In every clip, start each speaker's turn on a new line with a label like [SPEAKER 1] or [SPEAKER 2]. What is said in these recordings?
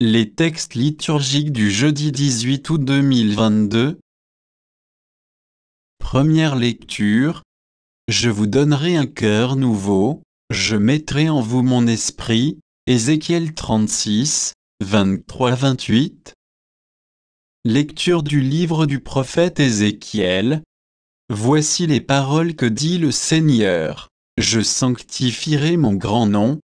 [SPEAKER 1] Les textes liturgiques du jeudi 18 août 2022. Première lecture. Je vous donnerai un cœur nouveau, je mettrai en vous mon esprit. Ézéchiel 36, 23-28. Lecture du livre du prophète Ézéchiel. Voici les paroles que dit le Seigneur. Je sanctifierai mon grand nom,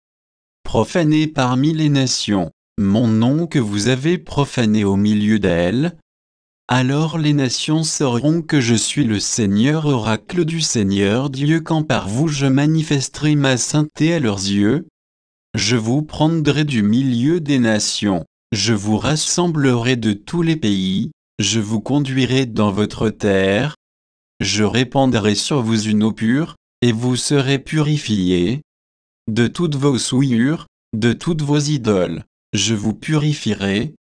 [SPEAKER 1] profané parmi les nations, mon nom que vous avez profané au milieu d'elles. Alors les nations sauront que je suis le Seigneur, oracle du Seigneur Dieu, quand par vous je manifesterai ma sainteté à leurs yeux. Je vous prendrai du milieu des nations, je vous rassemblerai de tous les pays, je vous conduirai dans votre terre. Je répandrai sur vous une eau pure, et vous serez purifiés. De toutes vos souillures, de toutes vos idoles, je vous purifierai.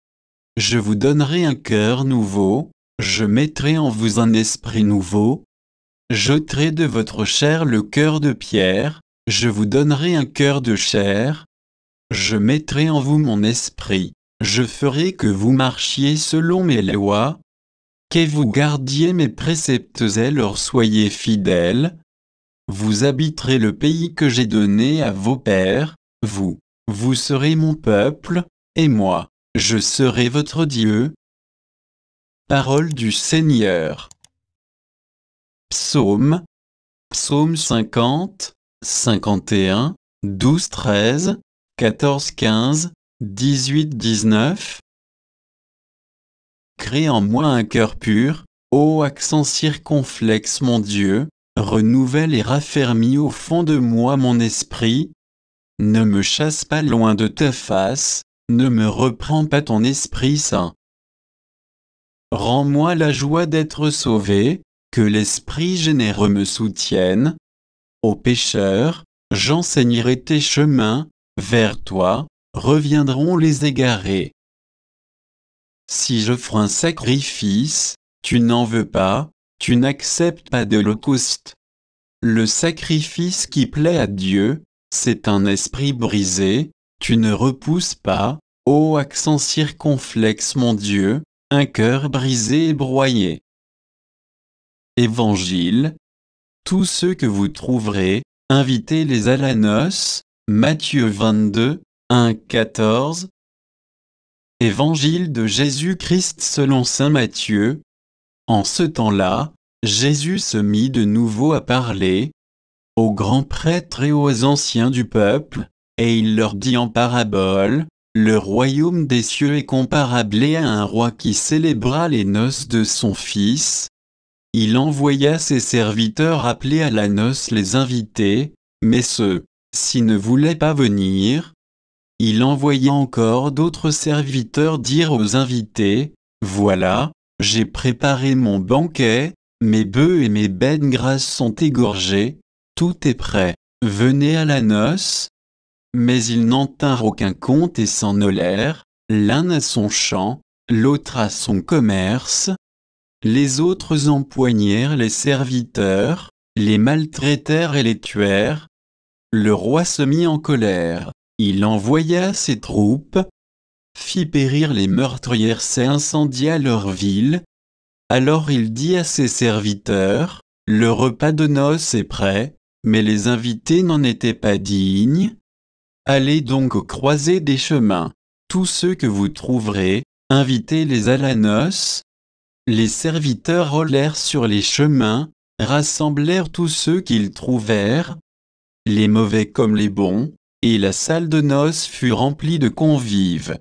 [SPEAKER 1] Je vous donnerai un cœur nouveau, je mettrai en vous un esprit nouveau. J'ôterai de votre chair le cœur de pierre, je vous donnerai un cœur de chair. Je mettrai en vous mon esprit, je ferai que vous marchiez selon mes lois, que vous gardiez mes préceptes et leur soyez fidèles. Vous habiterez le pays que j'ai donné à vos pères, vous serez mon peuple, et moi, je serai votre Dieu. Parole du Seigneur. Psaume 50, 51, 12, 13, 14, 15, 18, 19. Crée en moi un cœur pur, ô accent circonflexe mon Dieu, renouvelle et raffermis au fond de moi mon esprit. Ne me chasse pas loin de ta face, ne me reprends pas ton Esprit Saint. Rends-moi la joie d'être sauvé, que l'Esprit généreux me soutienne. Aux pécheurs, j'enseignerai tes chemins, vers toi, reviendront les égarés. Si j'offre un sacrifice, tu n'en veux pas, tu n'acceptes pas d'holocauste. Le sacrifice qui plaît à Dieu, c'est un esprit brisé, tu ne repousses pas, ô accent circonflexe mon Dieu, un cœur brisé et broyé. Évangile. Tous ceux que vous trouverez, invitez-les à la noce. Matthieu 22, 1, 14. Évangile de Jésus-Christ selon saint Matthieu. En ce temps-là, Jésus se mit de nouveau à parler aux grands prêtres et aux anciens du peuple, et il leur dit en parabole, le royaume des cieux est comparable à un roi qui célébra les noces de son fils. Il envoya ses serviteurs appeler à la noce les invités, mais ceux-ci ne voulaient pas venir. Il envoya encore d'autres serviteurs dire aux invités, voilà, j'ai préparé mon banquet, mes bœufs et mes bêtes grasses sont égorgés, tout est prêt, venez à la noce. Mais ils n'en tinrent aucun compte et s'en allèrent, l'un à son champ, l'autre à son commerce. Les autres empoignèrent les serviteurs, les maltraitèrent et les tuèrent. Le roi se mit en colère, il envoya ses troupes, fit périr les meurtrières et incendia leur ville. Alors il dit à ses serviteurs, le repas de noces est prêt, mais les invités n'en étaient pas dignes. Allez donc aux croisées des chemins, tous ceux que vous trouverez, invitez-les à la noce. Les serviteurs roulèrent sur les chemins, rassemblèrent tous ceux qu'ils trouvèrent, les mauvais comme les bons, et la salle de noces fut remplie de convives.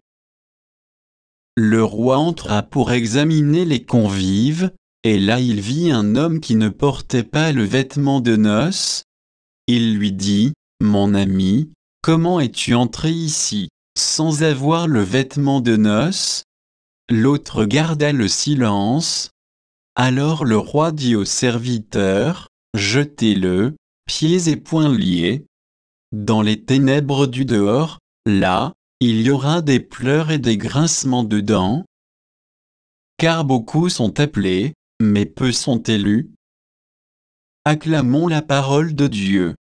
[SPEAKER 1] Le roi entra pour examiner les convives, et là il vit un homme qui ne portait pas le vêtement de noces. Il lui dit, mon ami, comment es-tu entré ici, sans avoir le vêtement de noces? L'autre garda le silence. Alors le roi dit aux serviteurs, jetez-le, pieds et poings liés. Dans les ténèbres du dehors, là, il y aura des pleurs et des grincements de dents. Car beaucoup sont appelés, mais peu sont élus. Acclamons la parole de Dieu.